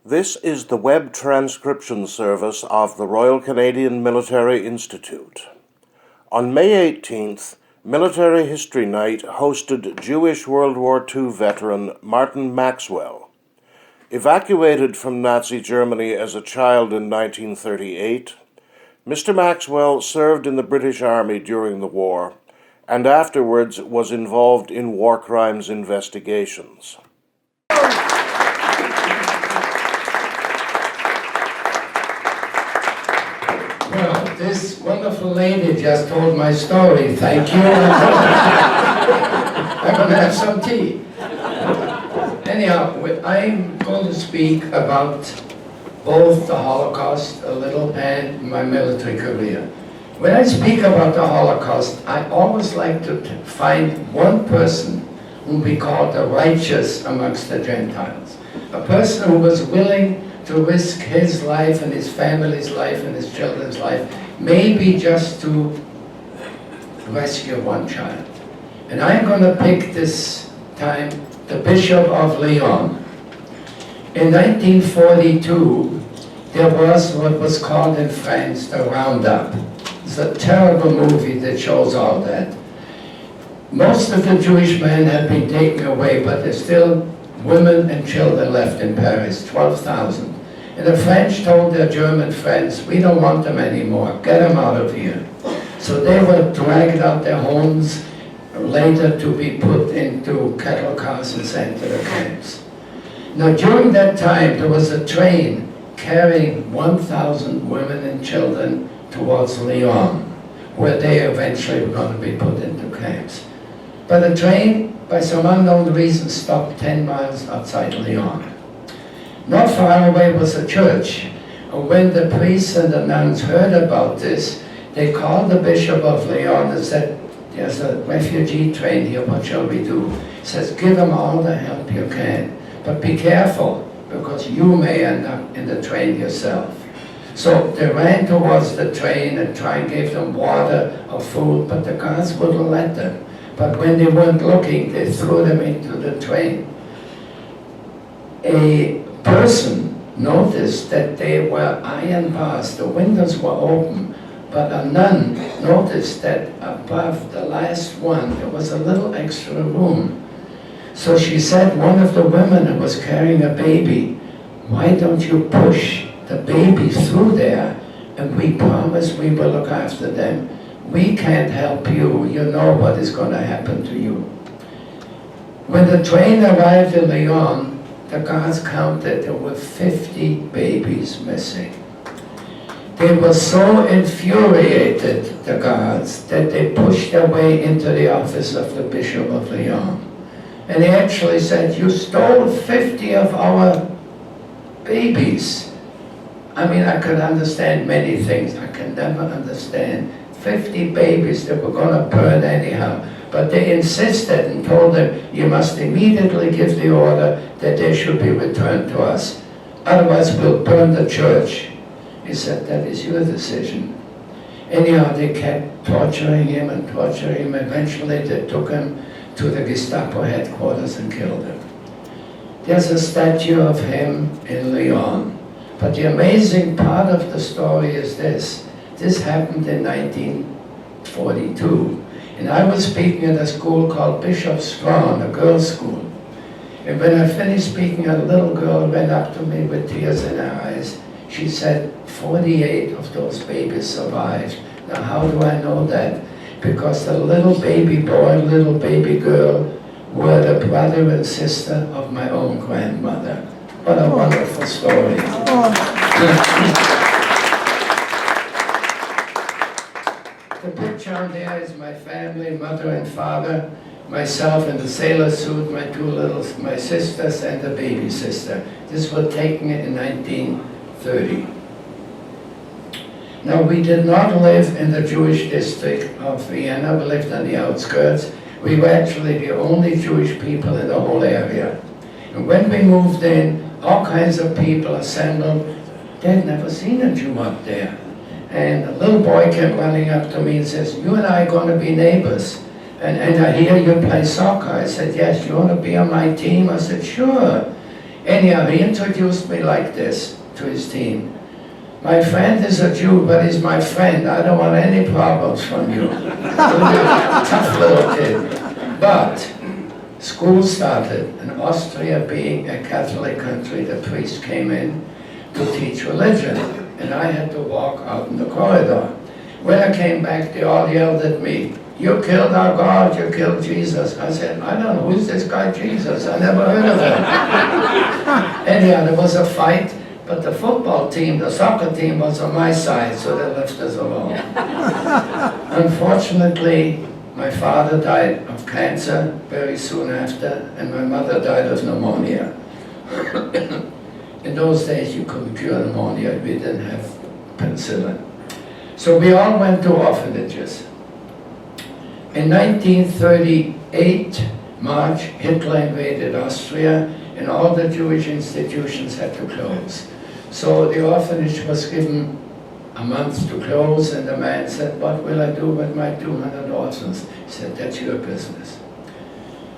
This is the web transcription service of the Royal Canadian Military Institute. On May 18th, Military History Night hosted Jewish World War II veteran Martin Maxwell. Evacuated from Nazi Germany as a child in 1938, Mr. Maxwell served in the British Army during the war and afterwards was involved in war crimes investigations. Well, this wonderful lady just told my story. Thank you. I'm going to have some tea. Anyhow, I'm going to speak about both the Holocaust a little and my military career. When I speak about the Holocaust, I always like to find one person whom we call the righteous amongst the Gentiles. A person who was willing to risk his life and his family's life and his children's life, maybe just to rescue one child. And I'm going to pick this time the Bishop of Lyon. In 1942, there was what was called in France the Roundup. It's a terrible movie that shows all that. Most of the Jewish men have been taken away, but there's still women and children left in Paris, 12,000. And the French told their German friends, we don't want them anymore, get them out of here. So they were dragged out their homes, later to be put into cattle cars and sent to the camps. Now during that time, there was a train carrying 1,000 women and children towards Lyon, where they eventually were going to be put into camps. But the train, by some unknown reason, stopped 10 miles outside Lyon. Not far away was a church. And when the priests and the nuns heard about this, they called the Bishop of Lyon and said, there's a refugee train here, what shall we do? He says, give them all the help you can, but be careful, because you may end up in the train yourself. So they ran towards the train and tried to give them water or food, but the guards wouldn't let them. But when they weren't looking, they threw them into the train. A person noticed that they were iron bars, the windows were open, but a nun noticed that above the last one there was a little extra room. So she said, one of the women who was carrying a baby, why don't you push the baby through there, and we promise we will look after them. We can't help you, you know what is going to happen to you. When the train arrived in Lyon, the guards counted there were 50 babies missing. They were so infuriated, the guards, that they pushed their way into the office of the Bishop of Lyon. And they actually said, you stole 50 of our babies. I mean, I could understand many things. I can never understand 50 babies that were going to burn anyhow. But they insisted and told them, you must immediately give the order that they should be returned to us. Otherwise, we'll burn the church. He said, that is your decision. Anyhow, they kept torturing him and torturing him. Eventually, they took him to the Gestapo headquarters and killed him. There's a statue of him in Lyon. But the amazing part of the story is this. This happened in 1942. And I was speaking at a school called Bishop Strachan, a girls' school. And when I finished speaking, a little girl ran up to me with tears in her eyes. She said, 48 of those babies survived. Now, how do I know that? Because the little baby boy and little baby girl were the brother and sister of my own grandmother. What a wonderful story. The picture on there is my family, mother and father, myself in the sailor suit, my sisters and the baby sister. This was taken in 1930. Now, we did not live in the Jewish district of Vienna. We lived on the outskirts. We were actually the only Jewish people in the whole area. And when we moved in, all kinds of people assembled. They'd never seen a Jew up there. And a little boy came running up to me and says, you and I are going to be neighbors. And I hear you play soccer. I said, yes, you want to be on my team? I said, sure. Anyhow, he introduced me like this to his team. My friend is a Jew, but he's my friend. I don't want any problems from you. Tough little kid. But school started, and Austria being a Catholic country, the priest came in to teach religion, and I had to walk out in the corridor. When I came back, they all yelled at me, "You killed our God, you killed Jesus." I said, "I don't know, who's this guy Jesus? I never heard of him." Anyhow, there was a fight, but the football team, the soccer team was on my side, so they left us alone. Unfortunately, my father died of cancer very soon after, and my mother died of pneumonia. In those days, you couldn't cure pneumonia. We didn't have penicillin. So we all went to orphanages. In 1938, March, Hitler invaded Austria, and all the Jewish institutions had to close. So the orphanage was given a month to close, and the man said, "What will I do with my 200 orphans?" He said, "That's your business."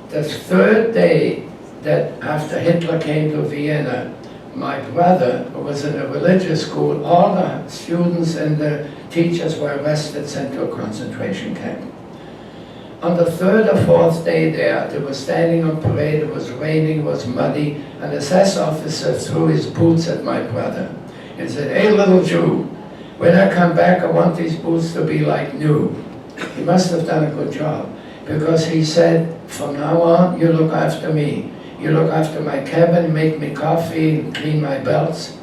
The third day that after Hitler came to Vienna, my brother, who was in a religious school, all the students and the teachers were arrested, sent to a concentration camp. On the third or fourth day there, they were standing on parade, it was raining, it was muddy, an SS officer threw his boots at my brother and said, "Hey, little Jew, when I come back, I want these boots to be like new." He must have done a good job, because he said, "From now on, you look after me. You look after my cabin, make me coffee, clean my belts."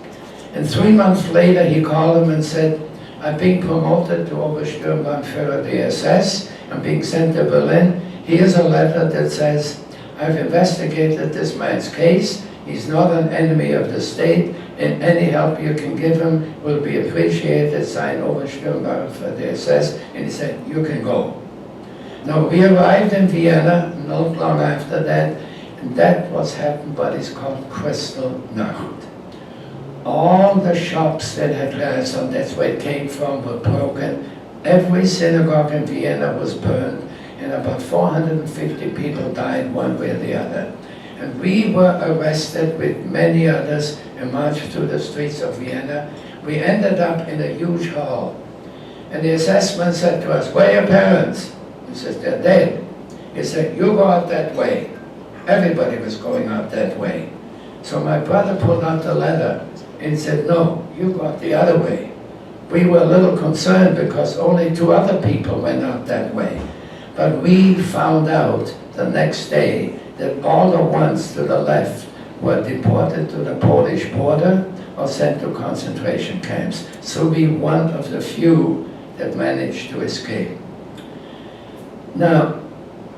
And 3 months later, he called him and said, "I'm being promoted to Obersturmbannführer the SS. I'm being sent to Berlin. Here's a letter that says, I've investigated this man's case. He's not an enemy of the state, and any help you can give him will be appreciated. Signed Obersturmbannführer the SS." And he said, "You can go." Now, we arrived in Vienna not long after that, and that was happened, but it's called Crystal Nacht. All the shops that had glass on, that's where it came from, were broken. Every synagogue in Vienna was burned, and about 450 people died one way or the other. And we were arrested with many others and marched through the streets of Vienna. We ended up in a huge hall. And the SS man said to us, "Where are your parents?" He said, "They're dead." He said, "You go out that way." Everybody was going out that way. So my brother pulled out the letter and said, "No, you go out the other way." We were a little concerned because only 2 other people went out that way. But we found out the next day that all the ones to the left were deported to the Polish border or sent to concentration camps. So we were one of the few that managed to escape. Now,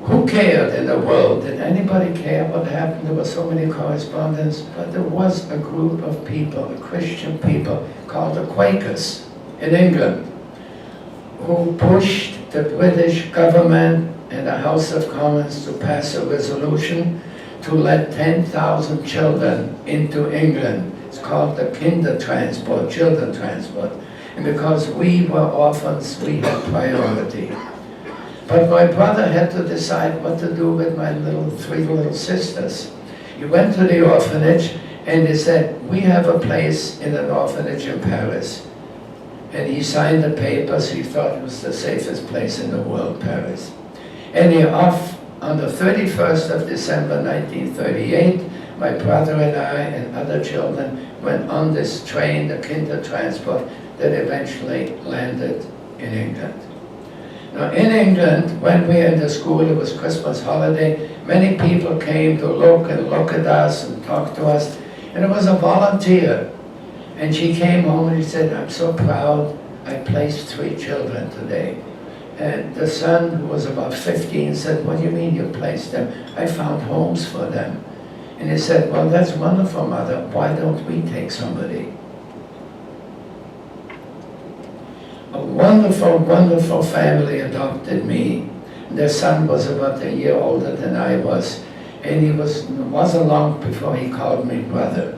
who cared in the world? Did anybody care what happened? There were so many correspondents, but there was a group of people, a Christian people, called the Quakers in England, who pushed the British government and the House of Commons to pass a resolution to let 10,000 children into England. It's called the Kindertransport, children transport. And because we were orphans, we had priority. But my brother had to decide what to do with my 3 little sisters. He went to the orphanage and he said, "We have a place in an orphanage in Paris." And he signed the papers. He thought it was the safest place in the world, Paris. And he off on the 31st of December 1938, my brother and I and other children went on this train, the Kindertransport, that eventually landed in England. Now, in England, when we were in the school, it was Christmas holiday, many people came to look at us and talk to us, and it was a volunteer. And she came home and she said, "I'm so proud, I placed 3 children today." And the son, who was about 15, said, "What do you mean you placed them? I found homes for them." And he said, "Well, that's wonderful, Mother. Why don't we take somebody?" A wonderful, wonderful family adopted me. Their son was about a year older than I was, and he wasn't long before he called me brother.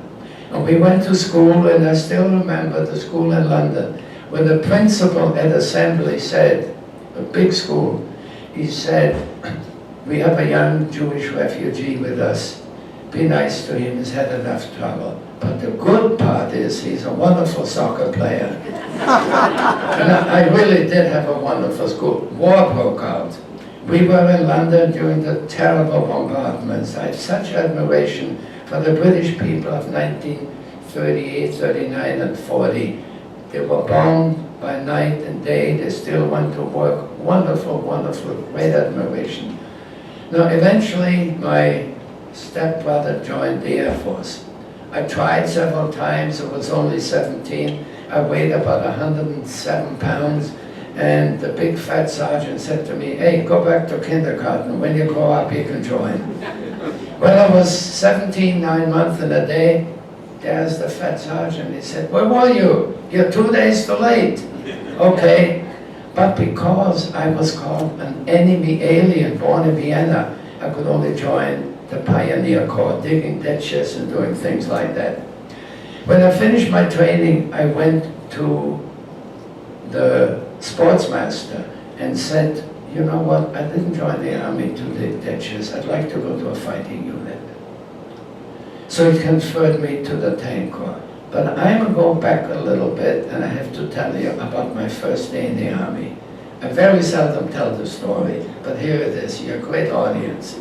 And we went to school, and I still remember the school in London, when the principal at assembly said, a big school, he said, "We have a young Jewish refugee with us, be nice to him, he's had enough trouble. But the good part is he's a wonderful soccer player. And I really did have a wonderful school. War broke out. We were in London during the terrible bombardments. I have such admiration for the British people of 1938, 39 and 40. They were bombed by night and day. They still went to work. Wonderful, wonderful, great admiration. Now, eventually, my stepbrother joined the Air Force. I tried several times. I was only 17. I weighed about 107 pounds. And the big fat sergeant said to me, hey, go back to kindergarten. When you grow up, you can join. When I was 17, 9 months and a day, there's the fat sergeant. He said, where were you? You're 2 days too late. Okay. But because I was called an enemy alien born in Vienna, I could only join the Pioneer Corps, digging ditches and doing things like that. When I finished my training, I went to the sportsmaster and said, you know what, I didn't join the army to dig ditches. I'd like to go to a fighting unit. So he transferred me to the tank corps. But I'm going to go back a little bit, and I have to tell you about my first day in the army. I very seldom tell the story, but here it is. You're a great audience.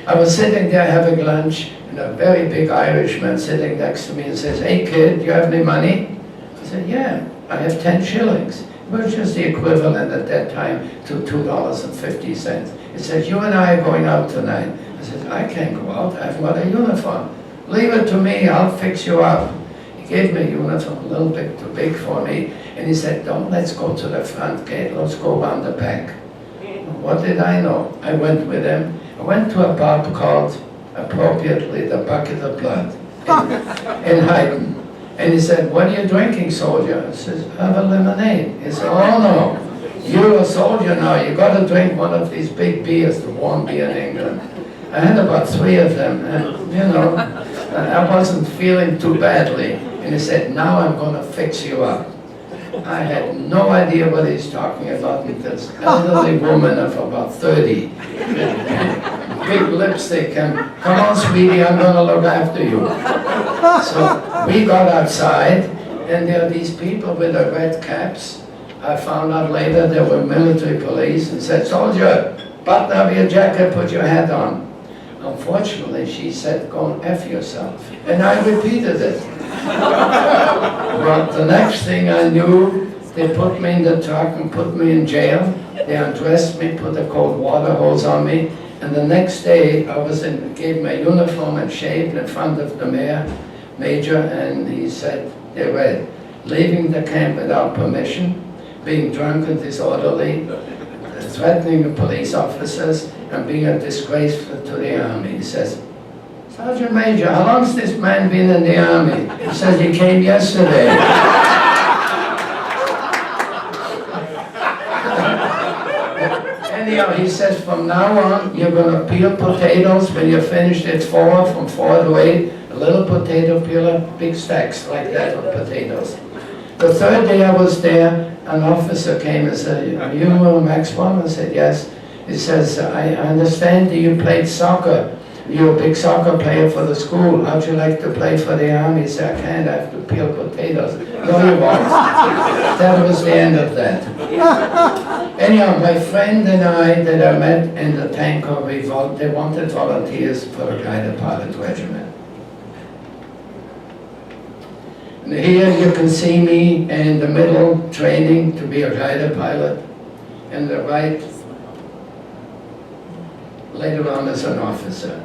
I was sitting there having lunch, and a very big Irishman sitting next to me and says, hey kid, do you have any money? I said, yeah, I have 10 shillings. Which is the equivalent at that time to $2.50. He says, you and I are going out tonight. I said, I can't go out, I haven't got a uniform. Leave it to me, I'll fix you up. He gave me a uniform, a little bit too big for me, and he said, don't let's go to the front gate, let's go around the back. What did I know? I went with him. I went to a pub called, appropriately, the Bucket of Blood in Haydn. And he said, what are you drinking, soldier? I said, have a lemonade. He said, oh no, you're a soldier now, you got to drink one of these big beers, the warm beer in England. I had about 3 of them, and you know, I wasn't feeling too badly. And he said, now I'm going to fix you up. I had no idea what he's talking about with this elderly woman of about 30. Big lipstick and, come on sweetie, I'm going to look after you. So we got outside, and there are these people with the red caps. I found out later they were military police and said, soldier, button up your jacket, put your hat on. Unfortunately, she said, go and F yourself. And I repeated it. But the next thing I knew, they put me in the truck and put me in jail. They undressed me, put a cold water hose on me. And the next day, I was gave my uniform and shaved in front of the major, and he said, they read, leaving the camp without permission, being drunk and disorderly, threatening the police officers, and being a disgrace to the army. He says, Sergeant Major, how long's this man been in the army? He says, he came yesterday. Anyhow, he says, from now on, you're going to peel potatoes. When you're finished, it's 4, from 4 to 8. A little potato peeler, big stacks like that of potatoes. The third day I was there, an officer came and said, are you Maxwell? I said, yes. He says, I understand that you played soccer. You're a big soccer player for the school. How'd you like to play for the army? He said, I can't, I have to peel potatoes. No, you won't. That was the end of that. Anyhow, my friend and I that I met in the tank corps revolt, they wanted volunteers for a guided pilot regiment. And here you can see me in the middle training to be a guided pilot, and the right later on as an officer.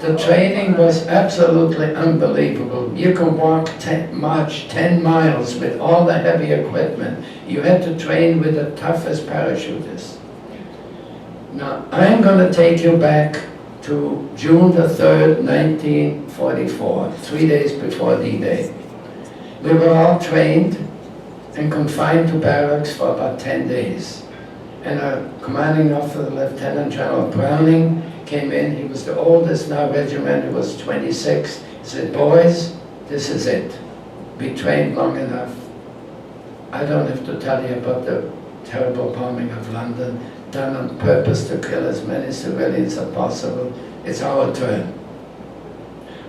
The training was absolutely unbelievable. You can march 10 miles with all the heavy equipment. You had to train with the toughest parachutists. Now, I'm going to take you back to June the 3rd, 1944, 3 days before D-Day. We were all trained and confined to barracks for about 10 days. And our commanding officer, Lieutenant General Browning, came in. He was the oldest in our regiment. He was 26. He said, boys, this is it. We trained long enough. I don't have to tell you about the terrible bombing of London, done on purpose to kill as many civilians as possible. It's our turn.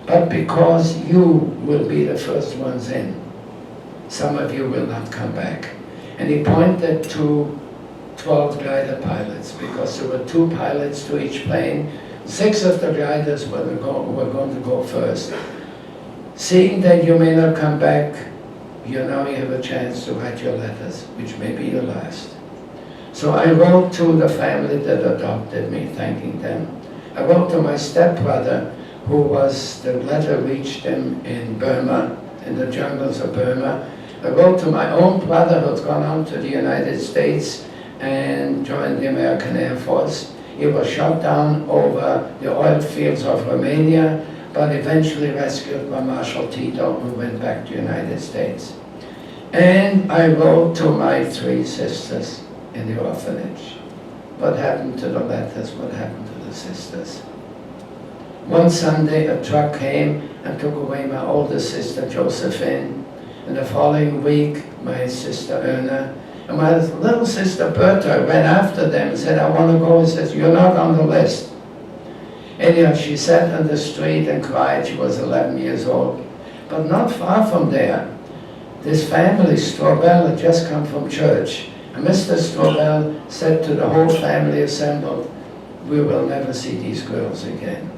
but because you will be the first ones in, some of you will not come back. And he pointed to 12 glider pilots, because there were 2 pilots to each plane. 6 of the gliders were going to go first. Seeing that you may not come back, you have a chance to write your letters, which may be your last. So I wrote to the family that adopted me, thanking them. I wrote to my stepbrother, the letter reached him in Burma, in the jungles of Burma. I wrote to my own brother who had gone on to the United States and joined the American Air Force. He was shot down over the oil fields of Romania, but eventually rescued by Marshal Tito, who went back to the United States. And I wrote to my 3 sisters in the orphanage. What happened to the letters? What happened to the sisters? One Sunday, a truck came and took away my oldest sister, Josephine. And the following week, my sister, Erna, and my little sister, Bertha, ran after them and said, I want to go. He says, you're not on the list. Anyhow, she sat on the street and cried. She was 11 years old. But not far from there, this family, Strobel, had just come from church. And Mr. Strobel said to the whole family assembled, we will never see these girls again.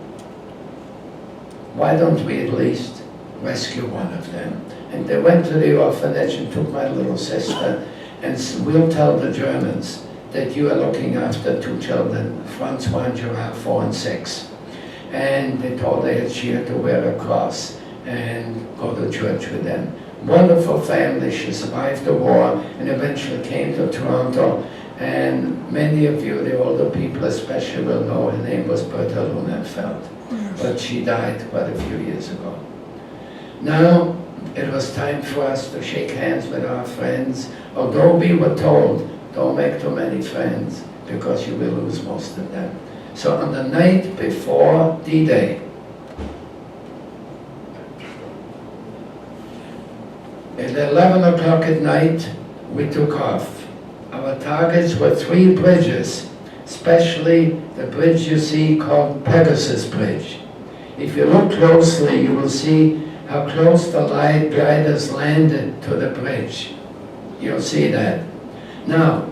Why don't we at least rescue one of them? And they went to the orphanage and took my little sister, and we'll tell the Germans that you are looking after 2 children, Francois and Gerard, 4 and 6. And they told her that she had to wear a cross and go to church with them. Wonderful family. She survived the war and eventually came to Toronto. And many of you, the older people especially, will know her name was Bertha Lunenfeld. But she died quite a few years ago. Now, it was time for us to shake hands with our friends, although we were told, don't make too many friends, because you will lose most of them. So on the night before D-Day, at 11 o'clock at night, we took off. Our targets were 3 bridges, especially the bridge you see called Pegasus Bridge. If you look closely, you will see how close the light gliders landed to the bridge. You'll see that. Now,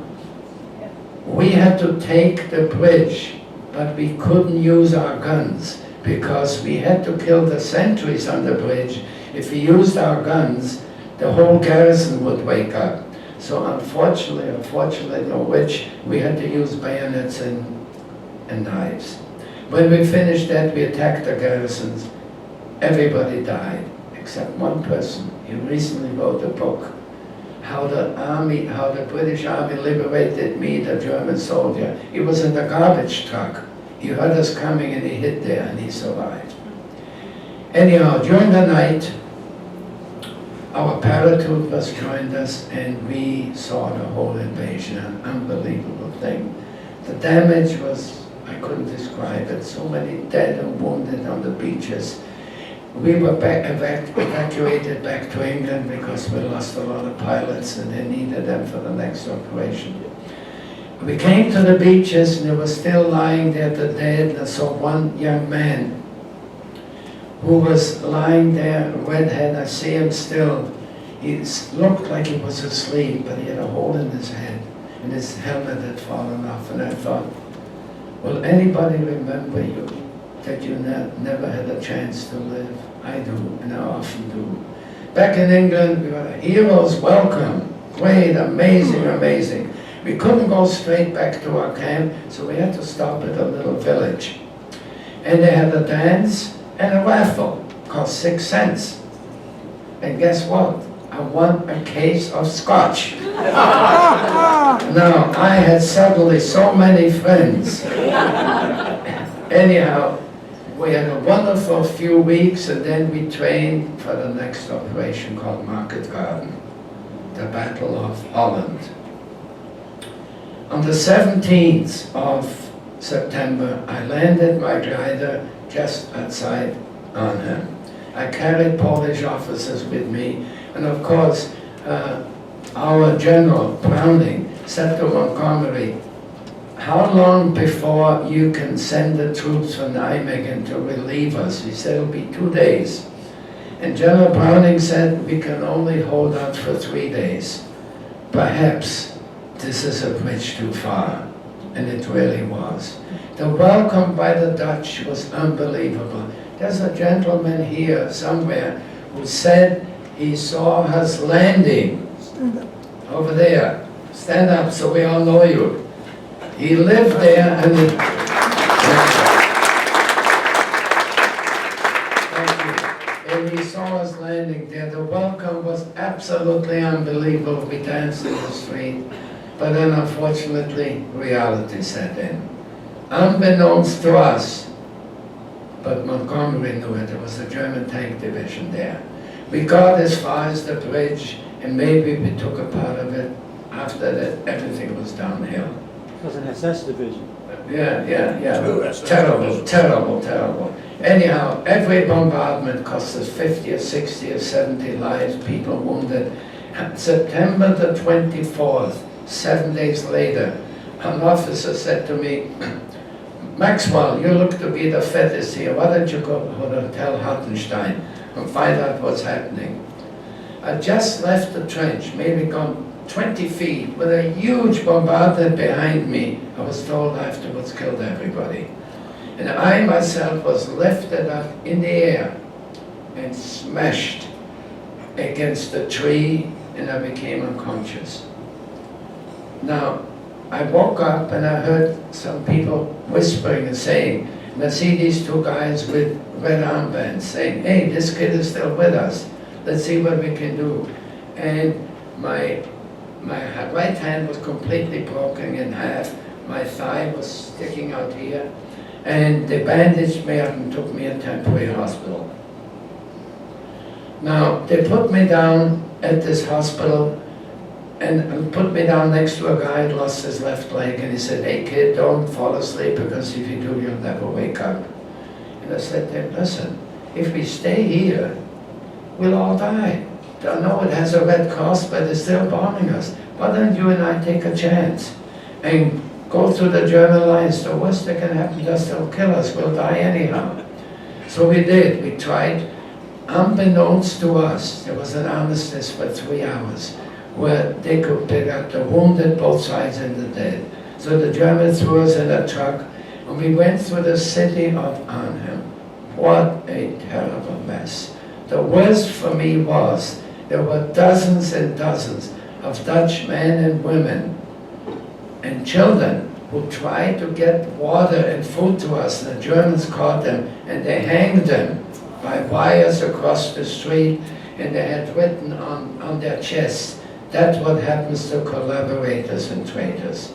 we had to take the bridge, but we couldn't use our guns because we had to kill the sentries on the bridge. If we used our guns, the whole garrison would wake up. So unfortunately, we had to use bayonets and knives. When we finished that, we attacked the garrisons. Everybody died, except one person. He recently wrote a book, how the British Army liberated me, the German soldier. He was in the garbage truck. He heard us coming and he hid there and he survived. Anyhow, during the night, our paratroopers joined us and we saw the whole invasion, an unbelievable thing. The damage was, I couldn't describe it, so many dead and wounded on the beaches. We were evacuated back to England because we lost a lot of pilots and they needed them for the next operation. We came to the beaches and they were still lying there, the dead, and I saw one young man who was lying there, redhead. I see him still. He looked like he was asleep, but he had a hole in his head and his helmet had fallen off. And I thought, will anybody remember you, that you never had a chance to live? I do, and I often do. Back in England, we were heroes welcome. Great, amazing, amazing. We couldn't go straight back to our camp, so we had to stop at a little village. And they had a dance and a raffle, cost 6 cents. And guess what? I won a case of scotch. Now, I had suddenly so many friends. Anyhow, we had a wonderful few weeks and then we trained for the next operation called Market Garden, the Battle of Holland. On the 17th of September, I landed my glider just outside Arnhem. I carried Polish officers with me, and of course, our General Browning said to Montgomery, how long before you can send the troops from Nijmegen to relieve us? We said it'll be 2 days. And General Browning said we can only hold out for 3 days. Perhaps this is a bridge too far. And it really was. The welcome by the Dutch was unbelievable. There's a gentleman here somewhere who said he saw us landing over there. Stand up so we all know you. He lived there and and he saw us landing there. The welcome was absolutely unbelievable. We danced in the street, but then unfortunately reality set in. Unbeknownst to us, but Montgomery knew it. There was a German tank division there. We got as far as the bridge, and maybe we took a part of it. After that, everything was downhill. It was an SS division. Yeah. Two SS Terrible, terrible, terrible. Anyhow, every bombardment cost us 50 or 60 or 70 lives, people wounded. September the 24th, 7 days later, an officer said to me, Maxwell, you look to be the fittest here. Why don't you go to Hotel Hartenstein and find out what's happening? I just left the trench, maybe gone 20 feet, with a huge bombardment behind me. I was told afterwards killed everybody. And I myself was lifted up in the air and smashed against a tree, and I became unconscious. Now, I woke up and I heard some people whispering and saying, and I see these two guys with red armbands saying, hey, this kid is still with us. Let's see what we can do. And my right hand was completely broken in half. My thigh was sticking out here. And they bandaged me up and took me to temporary hospital. Now, they put me down at this hospital and put me down next to a guy who lost his left leg, and he said, hey kid, don't fall asleep, because if you do, you'll never wake up. And I said to him, listen, if we stay here, we'll all die. I know it has a Red Cross, but it's still bombing us. Why don't you and I take a chance and go through the German lines? The worst that can happen to us, they'll kill us, we'll die anyhow. So we did, we tried. Unbeknownst to us, there was an armistice for 3 hours, where they could pick up the wounded, both sides, and the dead. So the Germans threw us in a truck, and we went through the city of Arnhem. What a terrible mess. The worst for me was, there were dozens and dozens of Dutch men and women and children who tried to get water and food to us, and the Germans caught them, and they hanged them by wires across the street, and they had written on their chests, that's what happens to collaborators and traitors.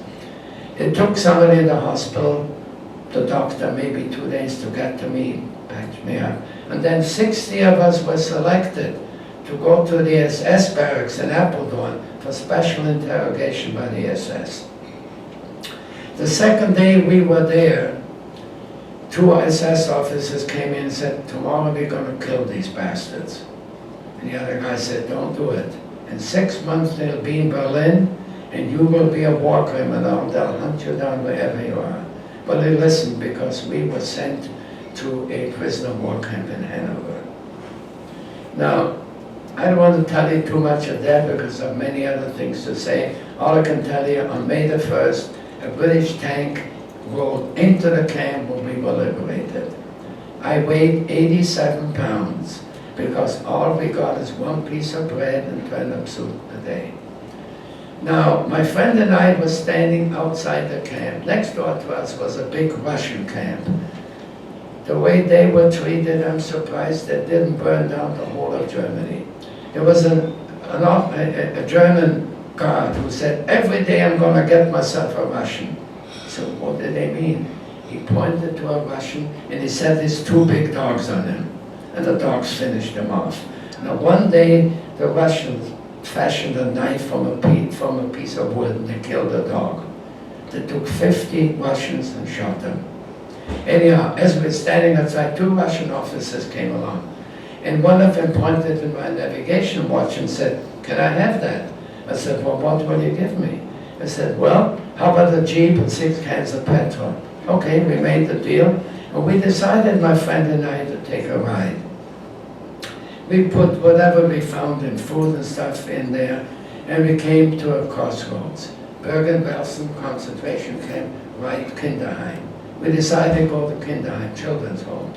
It took somebody in the hospital, the doctor, maybe 2 days to get to me, patch me up. And then 60 of us were selected to go to the SS barracks in Apeldoorn for special interrogation by the SS. The second day we were there, 2 SS officers came in and said, tomorrow we're going to kill these bastards. And the other guy said, don't do it. In 6 months they'll be in Berlin, and you will be a war criminal. They'll hunt you down wherever you are. But they listened, because we were sent to a prisoner of war camp in Hanover. Now, I don't want to tell you too much of that, because I have many other things to say. All I can tell you, on May the 1st, a British tank rolled into the camp when we were liberated. I weighed 87 pounds. Because all we got is 1 piece of bread and turnip soup a day. Now, my friend and I were standing outside the camp. Next door to us was a big Russian camp. The way they were treated, I'm surprised they didn't burn down the whole of Germany. There was a German guard who said, every day I'm going to get myself a Russian. So what did they mean? He pointed to a Russian and he said there's 2 big dogs on him. And the dogs finished him off. Now one day, the Russians fashioned a knife from a piece of wood, and they killed a dog. They took 50 Russians and shot them. Anyhow, as we were standing outside, 2 Russian officers came along. And one of them pointed in my navigation watch and said, can I have that? I said, well, what will you give me? I said, well, how about a Jeep and 6 cans of petrol? Okay, we made the deal, and we decided, my friend and I, to take a ride. We put whatever we found in food and stuff in there, and we came to a crossroads. Bergen-Belsen concentration camp, right, Kinderheim. We decided to go to Kinderheim, children's home.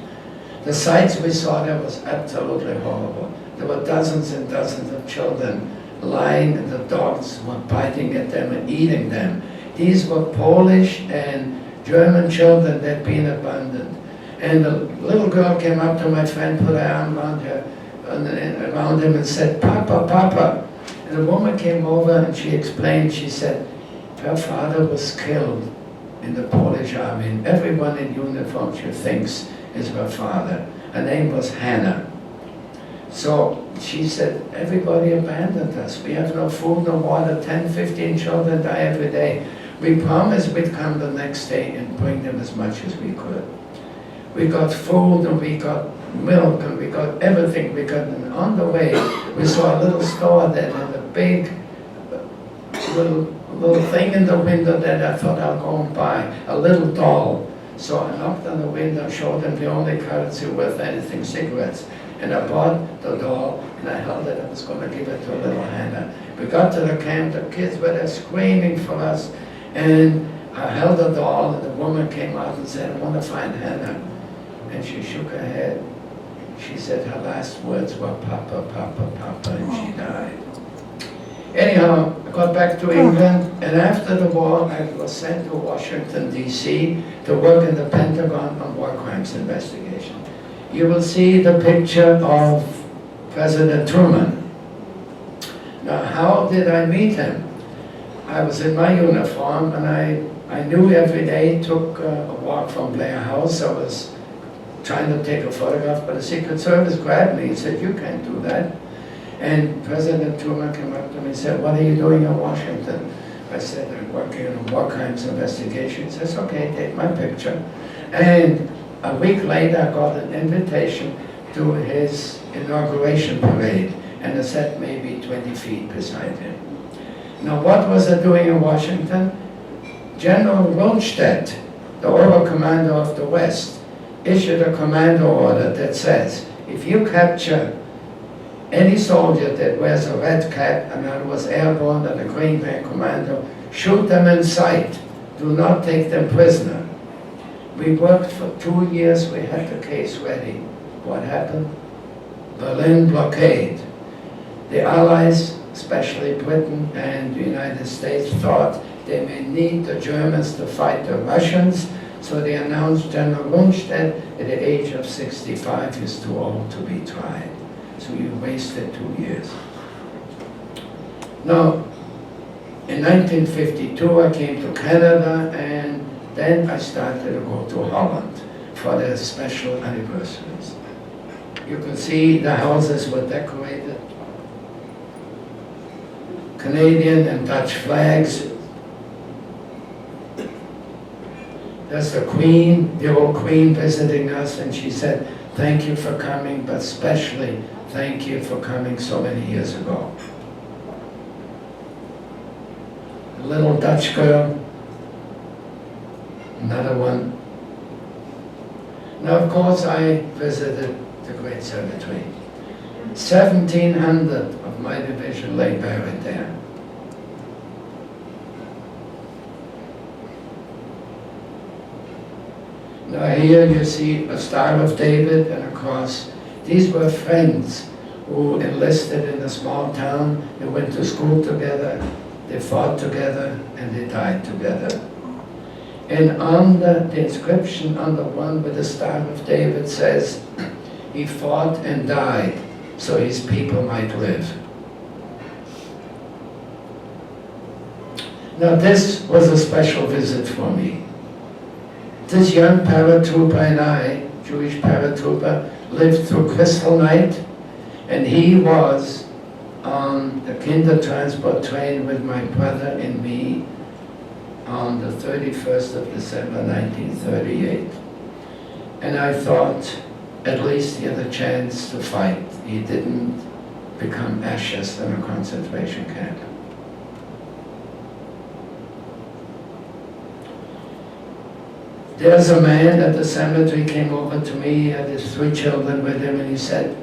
The sights we saw there was absolutely horrible. There were dozens and dozens of children lying, and the dogs were biting at them and eating them. These were Polish and German children that had been abandoned. And the little girl came up to my friend, put her arm around him and said, "Papa, Papa." And a woman came over and she explained, she said, her father was killed in the Polish army, and everyone in uniform she thinks is her father. Her name was Hannah. So she said, everybody abandoned us. We have no food, no water, 10, 15 children die every day. We promised we'd come the next day and bring them as much as we could. We got food and we got milk and we got everything. And on the way, we saw a little store that had a big little thing in the window that I thought I'll go and buy, a little doll. So I knocked on the window, showed them the only currency worth anything, cigarettes. And I bought the doll and I held it. I was going to give it to little Hannah. We got to the camp, the kids were there screaming for us. And I held the doll and the woman came out and said, "I want to find Hannah." And she shook her head. She said her last words were, "Papa, Papa, Papa," and she died. Anyhow, I got back to England, and after the war, I was sent to Washington, D.C. to work in the Pentagon on war crimes investigation. You will see the picture of President Truman. Now, how did I meet him? I was in my uniform, and I knew every day, took a walk from Blair House. I was trying to take a photograph, but the Secret Service grabbed me and said, "You can't do that." And President Truman came up to me and said, "What are you doing in Washington?" I said, "I'm working on a war crimes investigation." He says, "Okay, take my picture." And a week later, I got an invitation to his inauguration parade, and I sat maybe 20 feet beside him. Now, what was I doing in Washington? General Rundstedt, the Obercommander of the West, issued a commando order that says, if you capture any soldier that wears a red cap and that was airborne and a Green Band commando, shoot them in sight. Do not take them prisoner. We worked for 2 years. We had the case ready. What happened? Berlin blockade. The Allies, especially Britain and the United States, thought they may need the Germans to fight the Russians, so they announced General Rundstedt at the age of 65 is too old to be tried. So you wasted 2 years. Now, in 1952 I came to Canada, and then I started to go to Holland for their special anniversaries. You can see the houses were decorated. Canadian and Dutch flags. There's the Queen, the old Queen visiting us, and she said, "Thank you for coming, but especially thank you for coming so many years ago." A little Dutch girl, another one. Now, of course, I visited the Great Cemetery. 1,700 of my division lay buried there. Now here you see a Star of David and a cross. These were friends who enlisted in a small town. They went to school together, they fought together, and they died together. And on the inscription on the one with the Star of David says, he fought and died so his people might live. Now this was a special visit for me. This young paratrooper and I, Jewish paratrooper, lived through Crystal Night, and he was on the kinder transport train with my brother and me on the 31st of December 1938. And I thought, at least he had a chance to fight. He didn't become ashes in a concentration camp. There's a man at the cemetery came over to me, he had his 3 children with him, and he said,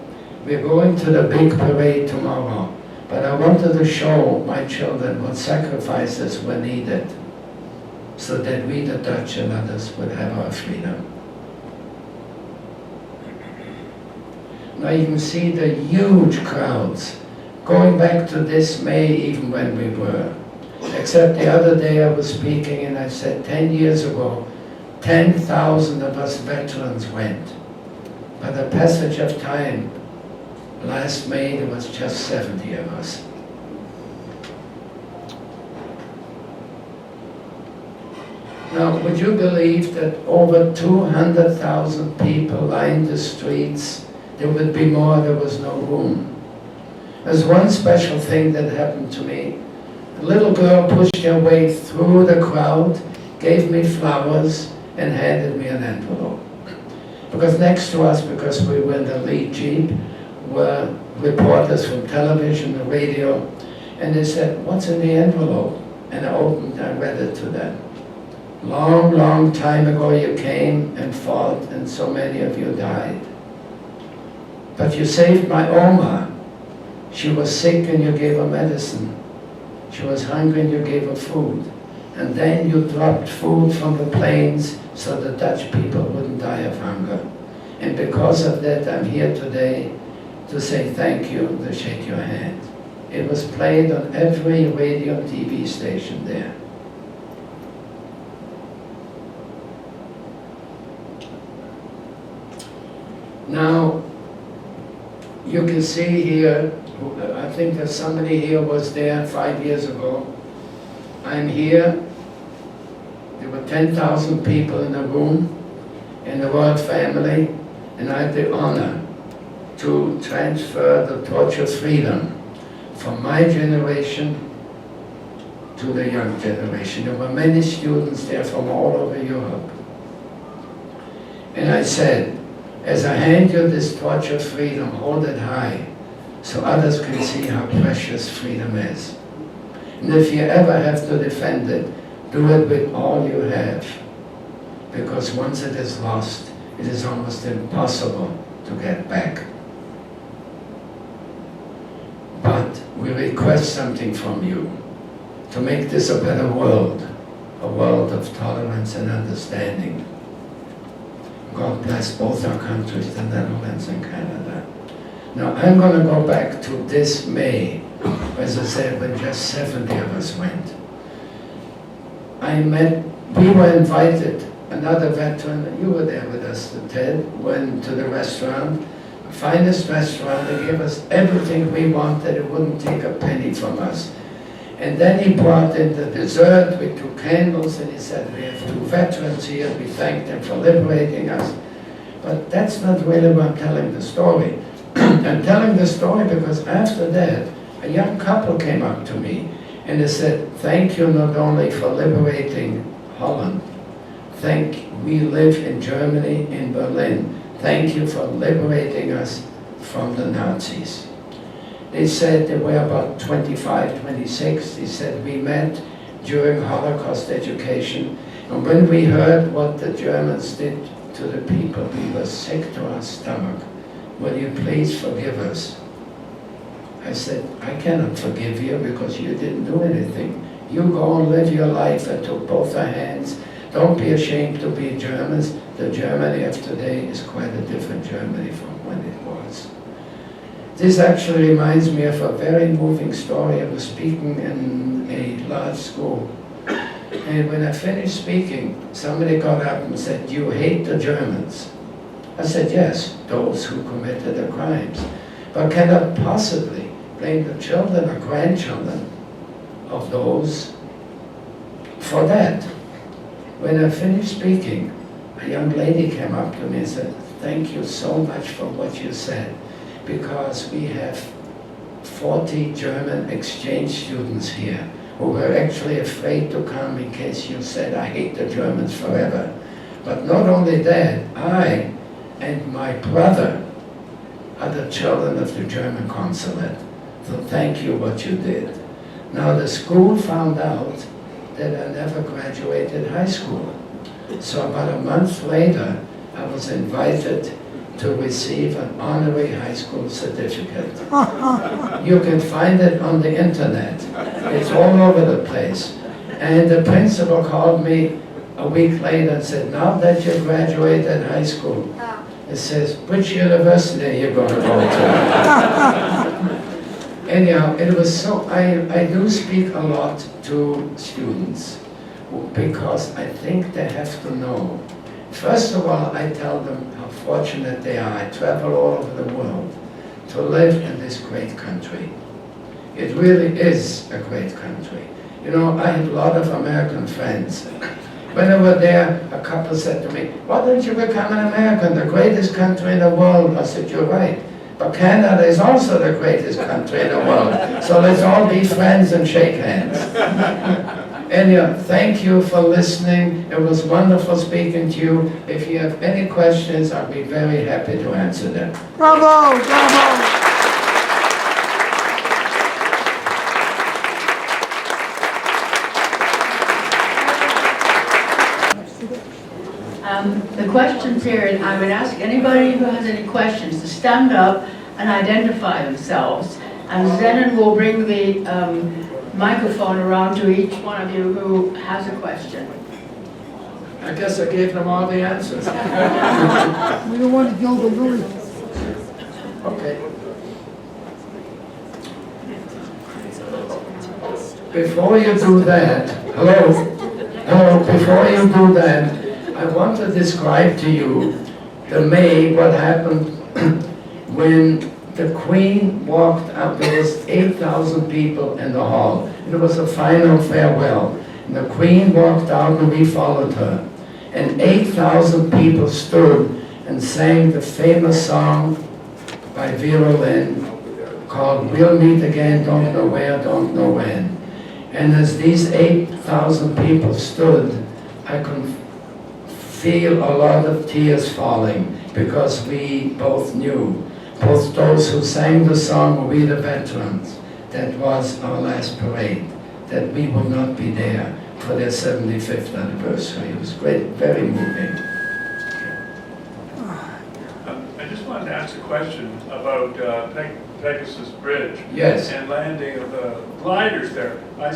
we're going to the big parade tomorrow, but I wanted to show my children what sacrifices were needed so that we, the Dutch and others, would have our freedom. Now you can see the huge crowds going back to this May, even when we were. Except the other day I was speaking and I said 10 years ago, 10,000 of us veterans went. By the passage of time, last May there was just 70 of us. Now, would you believe that over 200,000 people lined the streets? There would be more, there was no room. There's one special thing that happened to me. A little girl pushed her way through the crowd, gave me flowers, and handed me an envelope. Because next to us, because we were in the lead jeep, were reporters from television and radio, and they said, what's in the envelope? And I opened, I read it to them. Long, long time ago you came and fought, and so many of you died. But you saved my Oma. She was sick and you gave her medicine. She was hungry and you gave her food. And then you dropped food from the planes so the Dutch people wouldn't die of hunger. And because of that, I'm here today to say thank you, to shake your hand. It was played on every radio and TV station there. Now, you can see here, I think that somebody here was there 5 years ago. I'm here. There were 10,000 people in the room, in the royal family, and I had the honor to transfer the torch of freedom from my generation to the young generation. There were many students there from all over Europe. And I said, as I hand you this torch of freedom, hold it high so others can see how precious freedom is. And if you ever have to defend it, do it with all you have. Because once it is lost, it is almost impossible to get back. But we request something from you to make this a better world, a world of tolerance and understanding. God bless both our countries, the Netherlands and Canada. Now I'm going to go back to this May, as I said, when just 70 of us went. We were invited, another veteran, you were there with us, Ted, went to the restaurant, the finest restaurant. They gave us everything we wanted. It wouldn't take a penny from us. And then he brought in the dessert with 2 candles, and he said, we have 2 veterans here, we thank them for liberating us. But that's not really why I'm telling the story. I'm telling the story because after that, a young couple came up to me, and they said, thank you not only for liberating Holland, we live in Germany, in Berlin, thank you for liberating us from the Nazis. They said they were about 25, 26. They said, we met during Holocaust education, and when we heard what the Germans did to the people, we were sick to our stomach. Will you please forgive us? I said, I cannot forgive you because you didn't do anything. You go and live your life. I took both our hands. Don't be ashamed to be Germans. The Germany of today is quite a different Germany from when it was. This actually reminds me of a very moving story. I was speaking in a large school. And when I finished speaking, somebody got up and said, you hate the Germans. I said, yes, those who committed the crimes. But cannot possibly blame the children or grandchildren of those for that. When I finished speaking, a young lady came up to me and said, thank you so much for what you said, because we have 40 German exchange students here who were actually afraid to come in case you said, I hate the Germans forever. But not only that, I and my brother are the children of the German consulate. So thank you what you did. Now the school found out that I never graduated high school. So about a month later, I was invited to receive an honorary high school certificate. You can find it on the internet. It's all over the place. And the principal called me a week later and said, now that you graduated high school, it says, which university are you going to go to? Anyhow, it was so, I do speak a lot to students because I think they have to know. First of all, I tell them how fortunate they are. I travel all over the world to live in this great country. It really is a great country. You know, I have a lot of American friends. When I was there, a couple said to me, why don't you become an American, the greatest country in the world? I said, you're right. But Canada is also the greatest country in the world. So let's all be friends and shake hands. Anyhow, thank you for listening. It was wonderful speaking to you. If you have any questions, I'll be very happy to answer them. Bravo! Bravo! The questions here, and I would ask anybody who has any questions to stand up and identify themselves. And Zenon will bring the microphone around to each one of you who has a question. I guess I gave them all the answers. We don't want to go to Louis. Okay. Before you do that, hello, before you do that, I want to describe to you what happened when the Queen walked up. There was 8,000 people in the hall. It was a final farewell. And the Queen walked out and we followed her. And 8,000 people stood and sang the famous song by Vera Lynn called We'll Meet Again, Don't Know Where, Don't Know When. And as these 8,000 people stood, I could feel a lot of tears falling because we both knew, both those who sang the song, we the veterans, that was our last parade, that we would not be there for their 75th anniversary. It was great, very moving. I just wanted to ask a question about Pegasus Bridge. Yes. And landing of the gliders there. I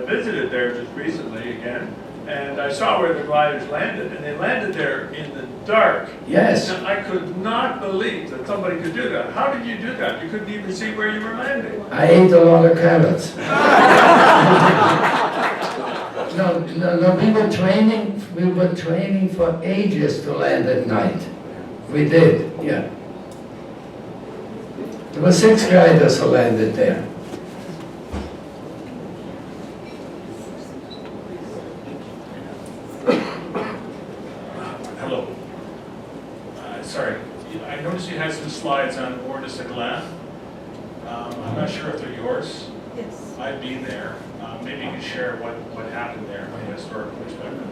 visited there just recently again, and I saw where the gliders landed, and they landed there in the dark. Yes. And I could not believe that somebody could do that. How did you do that? You couldn't even see where you were landing. I ate a lot of carrots. No, we were training for ages to land at night. We did, yeah. There were 6 gliders who landed there. Hello. Sorry, I noticed you had some slides on Rundstedt. I'm not sure if they're yours. Yes. I've been there. Maybe you can share what happened there from a historical perspective.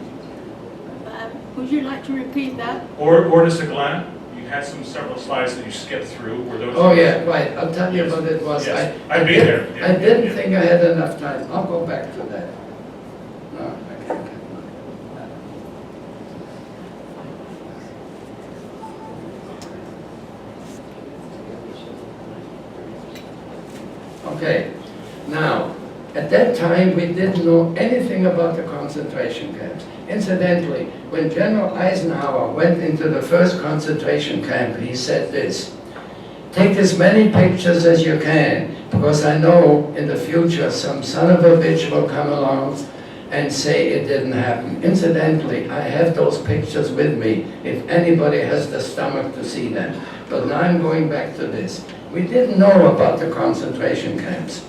Would you like to repeat that? Rundstedt, you had several slides that you skipped through. Were those? Oh yeah, right. I'll tell you what it was. Yes. I've been there. Yeah, I didn't think I had enough time. I'll go back to that. No, I can't. Okay. Now, at that time, we didn't know anything about the concentration camps. Incidentally, when General Eisenhower went into the first concentration camp, he said this: take as many pictures as you can, because I know in the future some son of a bitch will come along and say it didn't happen. Incidentally, I have those pictures with me if anybody has the stomach to see them. But now I'm going back to this. We didn't know about the concentration camps.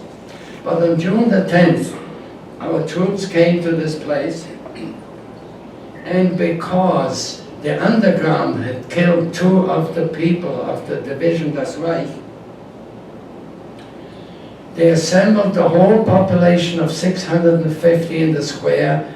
But on June the 10th, our troops came to this place, and because the underground had killed 2 of the people of the Division Das Reich, they assembled the whole population of 650 in the square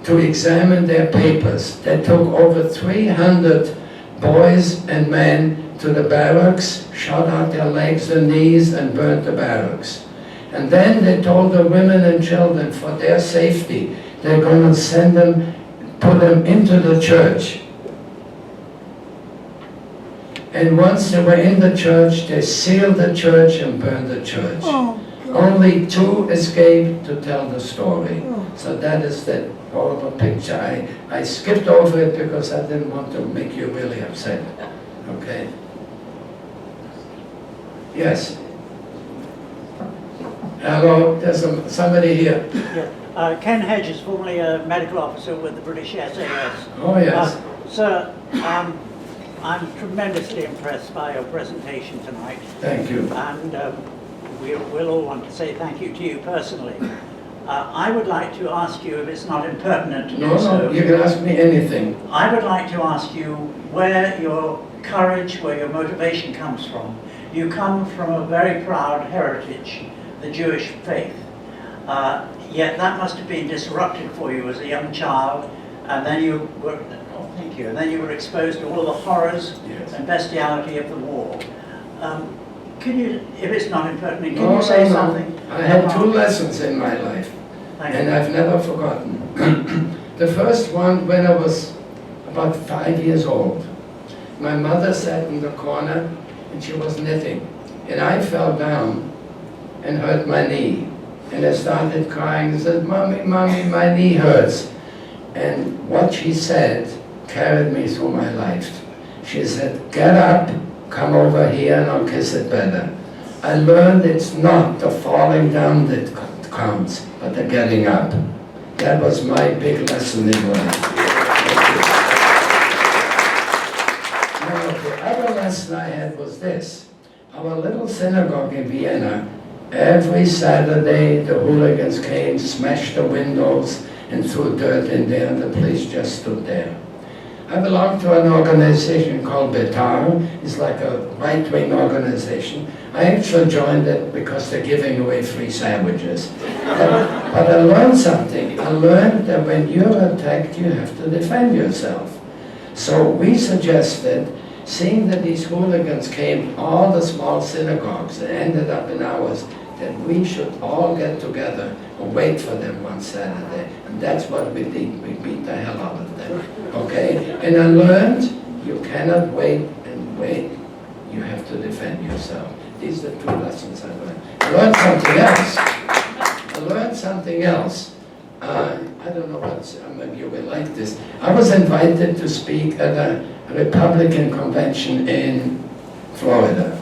to examine their papers. They took over 300 boys and men to the barracks, shot out their legs and knees, and burnt the barracks. And then they told the women and children, for their safety, they're going to send them put them into the church. And once they were in the church, they sealed the church and burned the church. Oh, Only 2 escaped to tell the story. So that is the horrible picture. I skipped over it because I didn't want to make you really upset. Okay? Yes. Hello, there's somebody here. Yeah. Ken Hedges, formerly a medical officer with the British SAS. Oh, yes. Sir, I'm tremendously impressed by your presentation tonight. Thank you. And we'll all want to say thank you to you personally. I would like to ask you, if it's not impertinent to do so. No, you can ask me anything. I would like to ask you where your courage, where your motivation comes from. You come from a very proud heritage, the Jewish faith. Yet that must have been disrupted for you as a young child, and then you were, thank you, and then you were exposed to all the horrors and bestiality of the war. Can you, if it's not impertinent, can you say something? I had 2 lessons in my life, and I've never forgotten. The first one, when I was about 5 years old, my mother sat in the corner and she was knitting, and I fell down and hurt my knee, and I started crying and said, "Mommy, Mommy, my knee hurts." And what she said carried me through my life. She said, "Get up, come over here and I'll kiss it better." I learned it's not the falling down that counts, but the getting up. That was my big lesson in life. Now, the other lesson I had was this. Our little synagogue in Vienna, every Saturday the hooligans came, smashed the windows, and threw dirt in there, and the police just stood there. I belong to an organization called Betar. It's like a right-wing organization. I actually joined it because they're giving away free sandwiches. But I learned something. I learned that when you're attacked, you have to defend yourself. So we suggested, seeing that these hooligans came to all the small synagogues and ended up in ours, that we should all get together and wait for them one Saturday. And that's what we did. We beat the hell out of them. Okay? And I learned you cannot wait and wait. You have to defend yourself. These are the 2 lessons I learned. I learned something else. I don't know what, maybe you will like this. I was invited to speak at a Republican convention in Florida.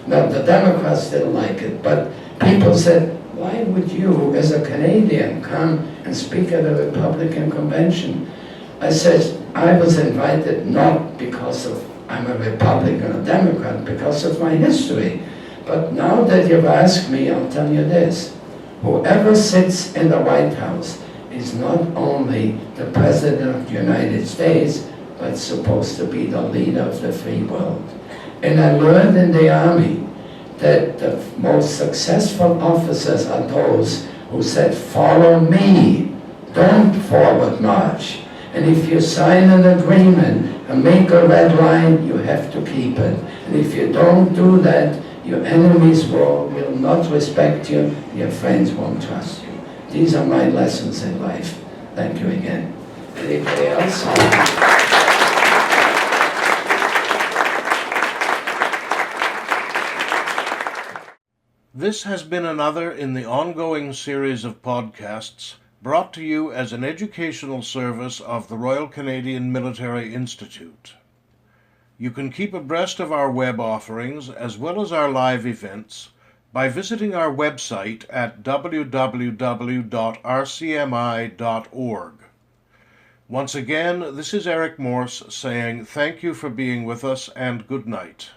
Now, the Democrats didn't like it, but people said, "Why would you, as a Canadian, come and speak at a Republican convention?" I said, I was invited not because of I'm a Republican or Democrat, because of my history. But now that you've asked me, I'll tell you this. Whoever sits in the White House is not only the President of the United States, but supposed to be the leader of the free world. And I learned in the Army that the most successful officers are those who said, "Follow me, don't forward march." And if you sign an agreement and make a red line, you have to keep it. And if you don't do that, your enemies will not respect you, your friends won't trust you. These are my lessons in life. Thank you again. Anybody else? This has been another in the ongoing series of podcasts brought to you as an educational service of the Royal Canadian Military Institute. You can keep abreast of our web offerings as well as our live events by visiting our website at www.rcmi.org. Once again, this is Eric Morse saying thank you for being with us and good night.